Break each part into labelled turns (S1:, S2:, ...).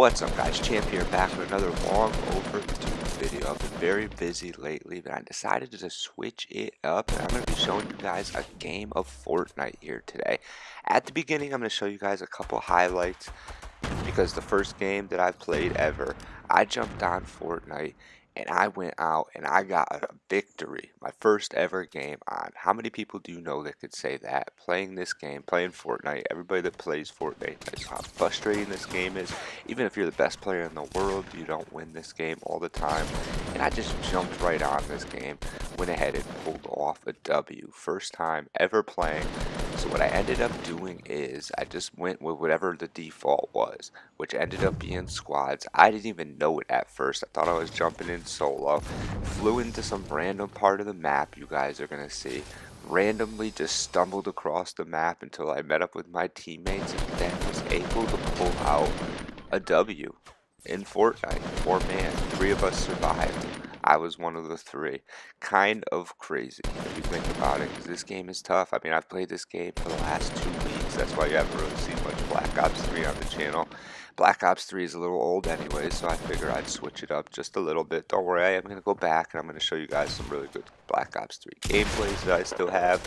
S1: What's up guys, Champ here, back with another long overdue video. I've been very busy lately, but I decided to just switch it up and I'm going to be showing you guys a game of Fortnite here today. At the beginning, I'm going to show you guys a couple highlights because the first game that I played ever, I jumped on Fortnite and I went out and I got a victory. My first ever game on. How many people do you know that could say that? Playing this game, playing Fortnite, everybody that plays Fortnite knows how frustrating this game is. Even if you're the best player in the world, you don't win this game all the time. And I just jumped right on this game, went ahead and pulled off a W. First time ever playing. So what I ended up doing is I just went with whatever the default was, which ended up being squads. I didn't even know it at first. I thought I was jumping in solo. Flew into some random part of the map you guys are going to see. Randomly just stumbled across the map until I met up with my teammates and then was able to pull out a W in Fortnite. 4-man. 3 of us survived. I was one of the 3. Kind of crazy if you think about it, because this game is tough. I mean, I've played this game for the last 2 weeks. That's why you haven't really seen much Black Ops 3 on the channel. Black Ops 3 is a little old anyway, so I figured I'd switch it up just a little bit. Don't worry, I am going to go back and I'm going to show you guys some really good Black Ops 3 gameplays that I still have.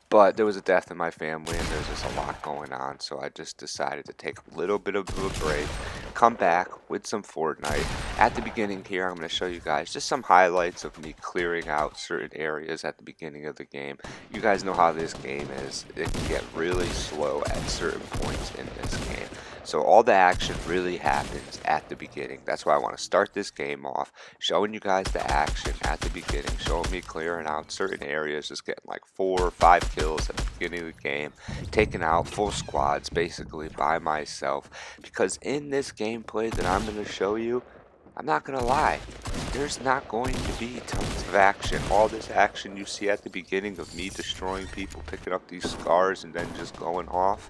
S1: But there was a death in my family and there's just a lot going on, so I just decided to take a little bit of a break, come back with some Fortnite. At the beginning here, I'm going to show you guys just some highlights of me clearing out certain areas at the beginning of the game. You guys know how this game is. It can get really slow at certain points in this game. So all the action really happens at the beginning. That's why I want to start this game off, showing you guys the action at the beginning, showing me clearing out certain areas, just getting like 4 or 5 kills at the beginning of the game, taking out full squads basically by myself. Because in this gameplay that I'm going to show you, I'm not going to lie, there's not going to be tons of action. All this action you see at the beginning of me destroying people, picking up these scars and then just going off,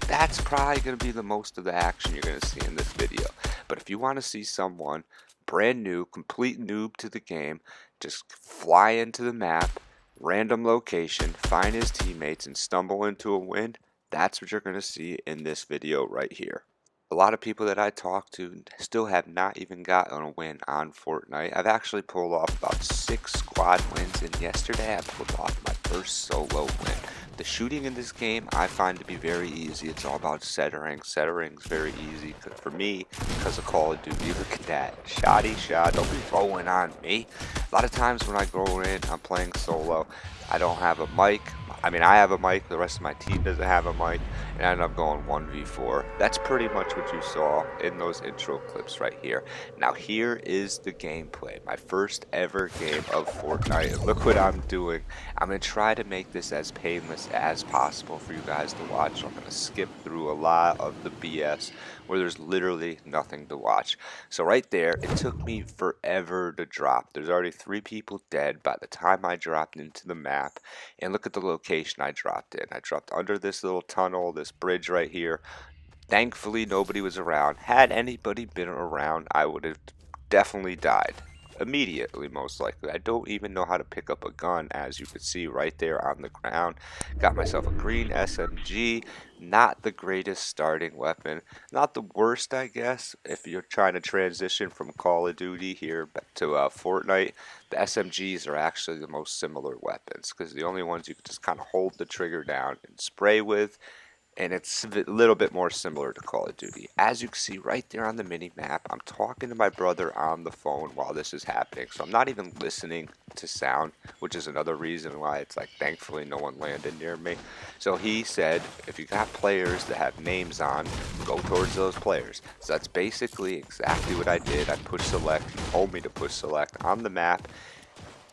S1: that's probably going to be the most of the action you're going to see in this video. But if you want to see someone brand new, complete noob to the game, just fly into the map, random location, find his teammates, and stumble into a win, that's what you're going to see in this video right here. A lot of people that I talk to still have not even gotten a win on Fortnite. I've actually pulled off about 6 squad wins, and yesterday I pulled off my first solo win. The shooting in this game I find to be very easy. It's all about centering. Centering's very easy for me because of Call of Duty. Look at that. Shoddy shot. Don't be throwing on me. A lot of times when I go in, I'm playing solo. I don't have a mic. I mean, I have a mic, the rest of my team doesn't have a mic, and I end up going 1v4. That's pretty much what you saw in those intro clips right here. Now here is the gameplay, my first ever game of Fortnite. Look what I'm doing. I'm going to try to make this as painless as possible for you guys to watch. I'm going to skip through a lot of the BS where there's literally nothing to watch. So right there, it took me forever to drop. There's already 3 people dead by the time I dropped into the map, and look at the location I dropped in. I dropped under this little tunnel, this bridge right here. Thankfully, nobody was around. Had anybody been around, I would have definitely died. Immediately, most likely. I don't even know how to pick up a gun, as you can see right there on the ground. Got myself a green SMG. Not the greatest starting weapon. Not the worst, I guess, if you're trying to transition from Call of Duty here back to Fortnite. The SMGs are actually the most similar weapons, because the only ones you can just kind of hold the trigger down and spray with, and it's a little bit more similar to Call of Duty. As you can see right there on the mini map, I'm talking to my brother on the phone while this is happening, so I'm not even listening to sound, which is another reason why it's like thankfully no one landed near me. So he said, if you got players that have names on, go towards those players. So that's basically exactly what I did. I pushed select, he told me to push select on the map,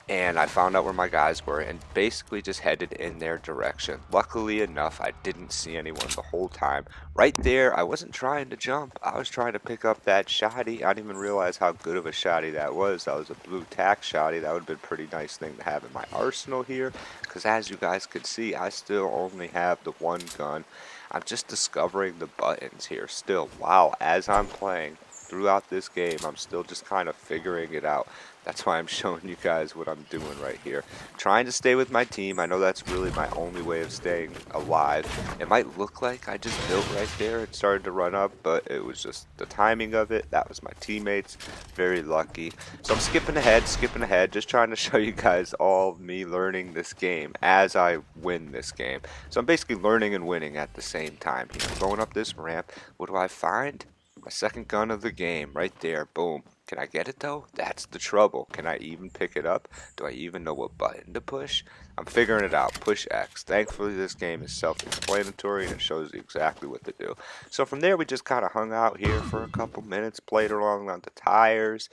S1: and I found out where my guys were and basically just headed in their direction. Luckily enough, I didn't see anyone the whole time. Right there, I wasn't trying to jump. I was trying to pick up that shotty. I didn't even realize how good of a shotty that was. That was a blue tack shotty. That would have been a pretty nice thing to have in my arsenal here, because as you guys could see, I still only have the one gun. I'm just discovering the buttons here still. Wow, as I'm playing, throughout this game, I'm still just kind of figuring it out. That's why I'm showing you guys what I'm doing right here. Trying to stay with my team. I know that's really my only way of staying alive. It might look like I just built right there and started to run up, but it was just the timing of it. That was my teammates. Very lucky. So I'm skipping ahead, just trying to show you guys all me learning this game as I win this game. So I'm basically learning and winning at the same time here. I'm going up this ramp. What do I find? My second gun of the game, right there, boom. Can I get it though? That's the trouble. Can I even pick it up? Do I even know what button to push? I'm figuring it out. Push X. Thankfully, this game is self-explanatory and it shows you exactly what to do. So from there, we just kind of hung out here for a couple minutes, played along on the tires.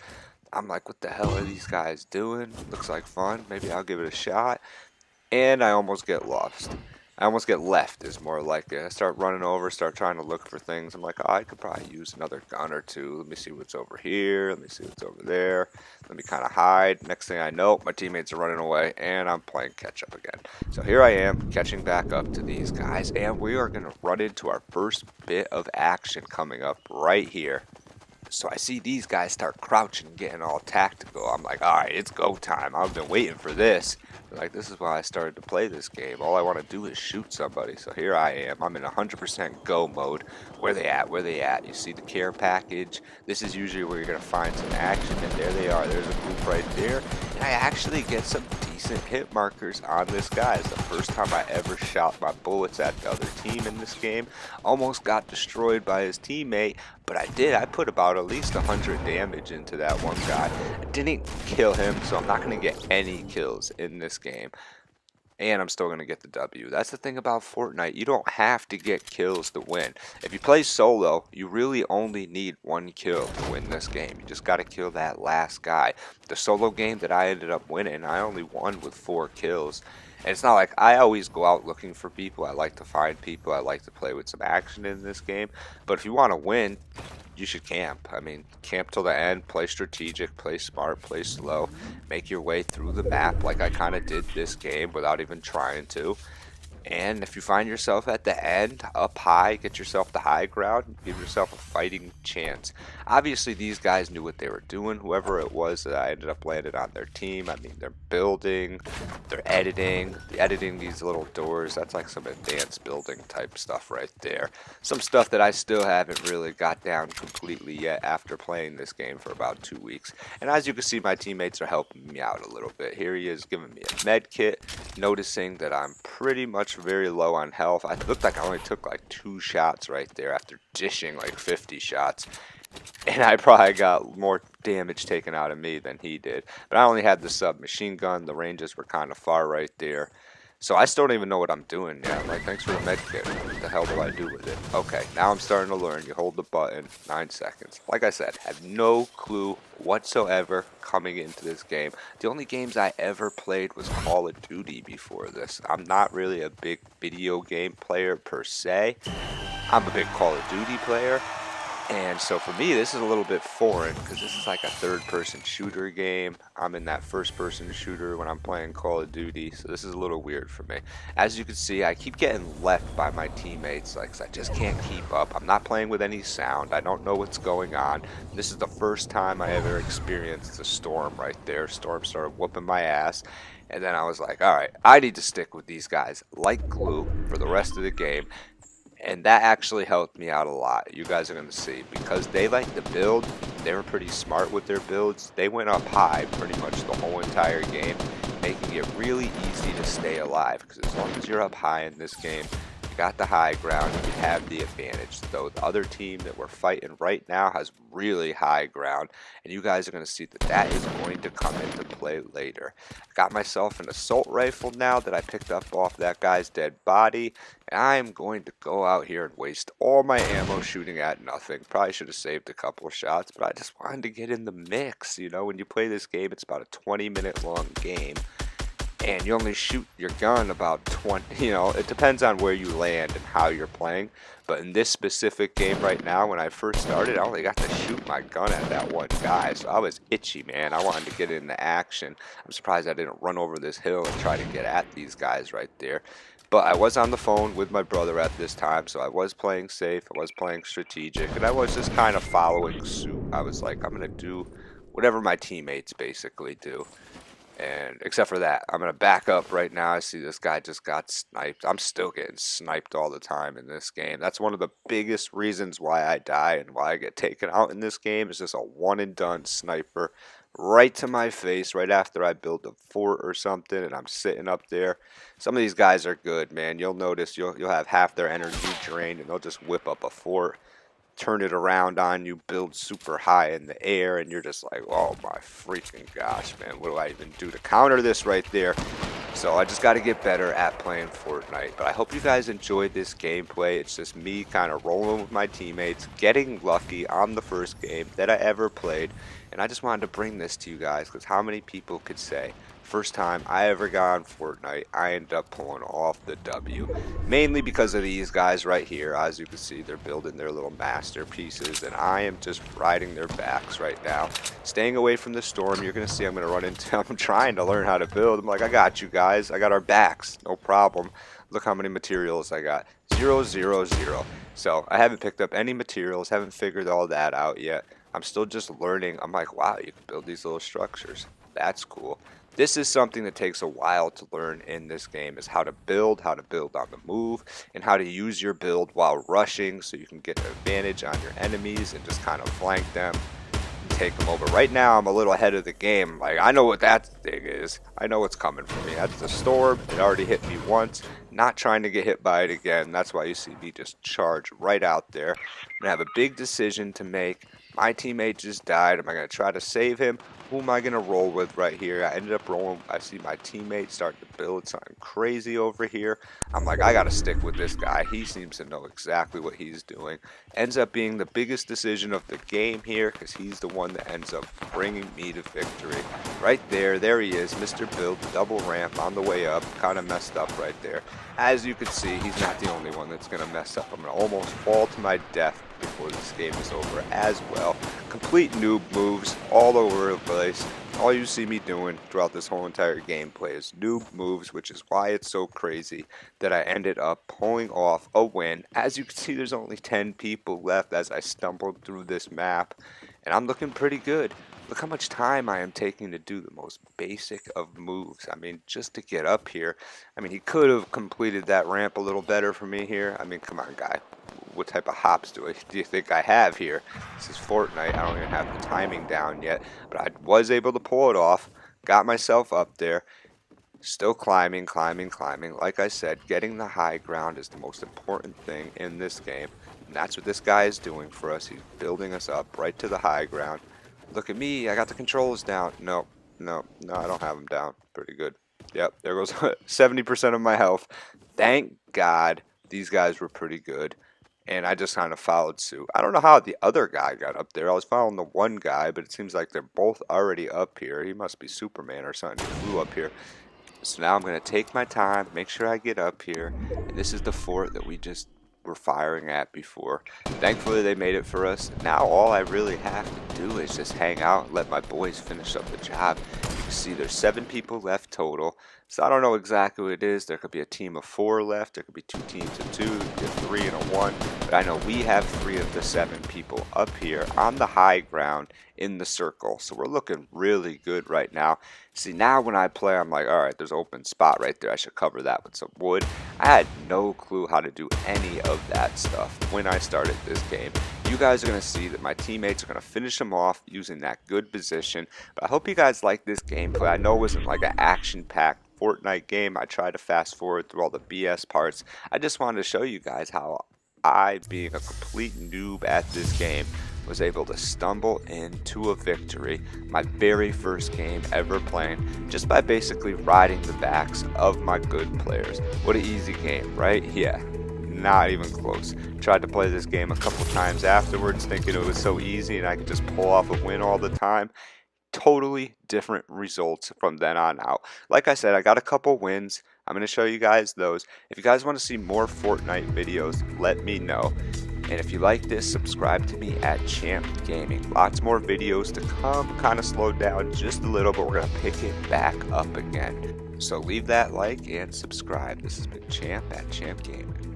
S1: I'm like, what the hell are these guys doing? Looks like fun. Maybe I'll give it a shot. And I almost get lost. I almost get left is more like it. I start running over, start trying to look for things. I'm like, oh, I could probably use another gun or two. Let me see what's over here. Let me see what's over there. Let me kind of hide. Next thing I know, my teammates are running away, and I'm playing catch up again. So here I am, catching back up to these guys, and we are going to run into our first bit of action coming up right here. So I see these guys start crouching and getting all tactical. I'm like, all right, it's go time. I've been waiting for this. Like, this is why I started to play this game. All I want to do is shoot somebody. So here I am. I'm in 100% go mode. Where they at? Where they at? You see the care package. This is usually where you're going to find some action. And there they are. There's a group right there. And I actually get some decent hit markers on this guy. It's the first time I ever shot my bullets at the other team in this game. Almost got destroyed by his teammate. But I did. I put about at least 100 damage into that one guy. I didn't kill him, so I'm not going to get any kills in this game. And I'm still going to get the W. That's the thing about Fortnite. You don't have to get kills to win. If you play solo, you really only need one kill to win this game. You just got to kill that last guy. The solo game that I ended up winning, I only won with 4 kills. And it's not like I always go out looking for people. I like to find people. I like to play with some action in this game. But if you want to win, you should camp. I mean, camp till the end, play strategic, play smart, play slow, make your way through the map like I kind of did this game without even trying to. And if you find yourself at the end, up high, get yourself the high ground, give yourself a fighting chance. Obviously, these guys knew what they were doing, whoever it was that I ended up landing on their team. I mean, they're building, they're editing these little doors. That's like some advanced building type stuff right there. Some stuff that I still haven't really got down completely yet after playing this game for about 2 weeks. And as you can see, my teammates are helping me out a little bit. Here he is giving me a med kit, noticing that I'm pretty much very low on health. I looked like I only took like 2 shots right there after dishing like 50 shots. And I probably got more damage taken out of me than he did. But I only had the submachine gun. The ranges were kind of far right there. So I still don't even know what I'm doing yet. Like, thanks for the med kit. What the hell do I do with it? Okay, now I'm starting to learn. You hold the button, 9 seconds. Like I said, have no clue whatsoever coming into this game. The only games I ever played was Call of Duty before this. I'm not really a big video game player per se. I'm a big Call of Duty player. And so for me, this is a little bit foreign because this is like a third-person shooter game. I'm in that first-person shooter when I'm playing Call of Duty, so this is a little weird for me. As you can see, I keep getting left by my teammates, like, 'cause I just can't keep up. I'm not playing with any sound. I don't know what's going on. This is the first time I ever experienced a storm right there. Storm started whooping my ass. And then I was like, all right, I need to stick with these guys like glue for the rest of the game. And that actually helped me out a lot. You guys are going to see. Because they like to build, they were pretty smart with their builds. They went up high pretty much the whole entire game, making it really easy to stay alive. Because as long as you're up high in this game, you got the high ground, you have the advantage. Though the other team that we're fighting right now has really high ground. And you guys are going to see that that is going to come into play later. I got myself an assault rifle now that I picked up off that guy's dead body. And I'm going to go out here and waste all my ammo shooting at nothing. Probably should have saved a couple of shots, but I just wanted to get in the mix. You know, when you play this game, it's about a 20-minute long game. And you only shoot your gun about 20, you know, it depends on where you land and how you're playing. But in this specific game right now, when I first started, I only got to shoot my gun at that one guy. So I was itchy, man. I wanted to get into action. I'm surprised I didn't run over this hill and try to get at these guys right there. But I was on the phone with my brother at this time, so I was playing safe, I was playing strategic, and I was just kind of following suit. I was like, I'm gonna do whatever my teammates basically do. And except for that, I'm gonna back up right now. I see this guy just got sniped. I'm still getting sniped all the time in this game. That's one of the biggest reasons why I die and why I get taken out in this game is just a one and done sniper right to my face right after I build a fort or something and I'm sitting up there. Some of these guys are good, man. You'll notice you'll have half their energy drained and they'll just whip up a fort, turn it around on you, build super high in the air, and you're just like, oh my freaking gosh, man, what do I even do to counter this right there? So I just got to get better at playing Fortnite. But I hope you guys enjoyed this gameplay. It's just me kind of rolling with my teammates, getting lucky on the first game that I ever played. And I just wanted to bring this to you guys because how many people could say, first time I ever got on Fortnite, I ended up pulling off the W. Mainly because of these guys right here. As you can see, they're building their little masterpieces, and I am just riding their backs right now. Staying away from the storm. You're going to see I'm going to run into I'm trying to learn how to build. I'm like, I got you guys. I got our backs. No problem. Look how many materials I got. 0, 0, 0. So I haven't picked up any materials. Haven't figured all that out yet. I'm still just learning. I'm like, wow, you can build these little structures. That's cool. This is something that takes a while to learn in this game is how to build on the move, and how to use your build while rushing so you can get an advantage on your enemies and just kind of flank them and take them over. Right now I'm a little ahead of the game. Like I know what that thing is. I know what's coming for me. That's a storm. It already hit me once. Not trying to get hit by it again. That's why you see me just charge right out there. I'm going to have a big decision to make. My teammate just died. Am I going to try to save him? Who am I going to roll with right here? I ended up rolling. I see my teammate starting to build something crazy over here. I'm like, I got to stick with this guy. He seems to know exactly what he's doing. Ends up being the biggest decision of the game here because he's the one that ends up bringing me to victory. Right there. There he is. Mr. Build, double ramp on the way up. Kind of messed up right there. As you can see, he's not the only one that's going to mess up. I'm going to almost fall to my death before this game is over as well. Complete noob moves all over the place. All you see me doing throughout this whole entire gameplay is noob moves, which is why it's so crazy that I ended up pulling off a win. As you can see, there's only 10 people left as I stumbled through this map, and I'm looking pretty good. Look how much time I am taking to do the most basic of moves. I mean, just to get up here. I mean, he could have completed that ramp a little better for me here. I mean, come on, guy. What type of hops do you think I have here? This is Fortnite. I don't even have the timing down yet. But I was able to pull it off. Got myself up there. Still climbing, climbing, climbing. Like I said, getting the high ground is the most important thing in this game. And that's what this guy is doing for us. He's building us up right to the high ground. Look at me, I got the controls down. No, I don't have them down. Pretty good. Yep, there goes 70% of my health. Thank God these guys were pretty good. And I just kind of followed suit. I don't know how the other guy got up there. I was following the one guy, but it seems like they're both already up here. He must be Superman or something. He flew up here. So now I'm going to take my time, make sure I get up here. And this is the fort that we just were firing at before. Thankfully they made it for us. Now all I really have to do is just hang out and let my boys finish up the job. You can see there's 7 people left total. So I don't know exactly what it is. There could be a team of 4 left. There could be 2 teams of 2, there could be a 3 and a 1. But I know we have 3 of the 7 people up here on the high ground in the circle. So we're looking really good right now. See, now when I play, I'm like, all right, there's an open spot right there. I should cover that with some wood. I had no clue how to do any of that stuff when I started this game. You guys are going to see that my teammates are going to finish them off using that good position. But I hope you guys like this gameplay. I know it wasn't like an action-packed Fortnite game. I tried to fast forward through all the BS parts. I just wanted to show you guys how I, being a complete noob at this game, was able to stumble into a victory, my very first game ever playing, just by basically riding the backs of my good players. What an easy game, right? Yeah, not even close. Tried to play this game a couple times afterwards, thinking it was so easy and I could just pull off a win all the time. Totally different results from then on out. Like I said, I got a couple wins. I'm going to show you guys those. If you guys want to see more Fortnite videos, let me know. And if you like this, subscribe to me at Champ Gaming. Lots more videos to come. Kind of slowed down just a little, but we're going to pick it back up again. So leave that like and subscribe. This has been Champ at Champ Gaming.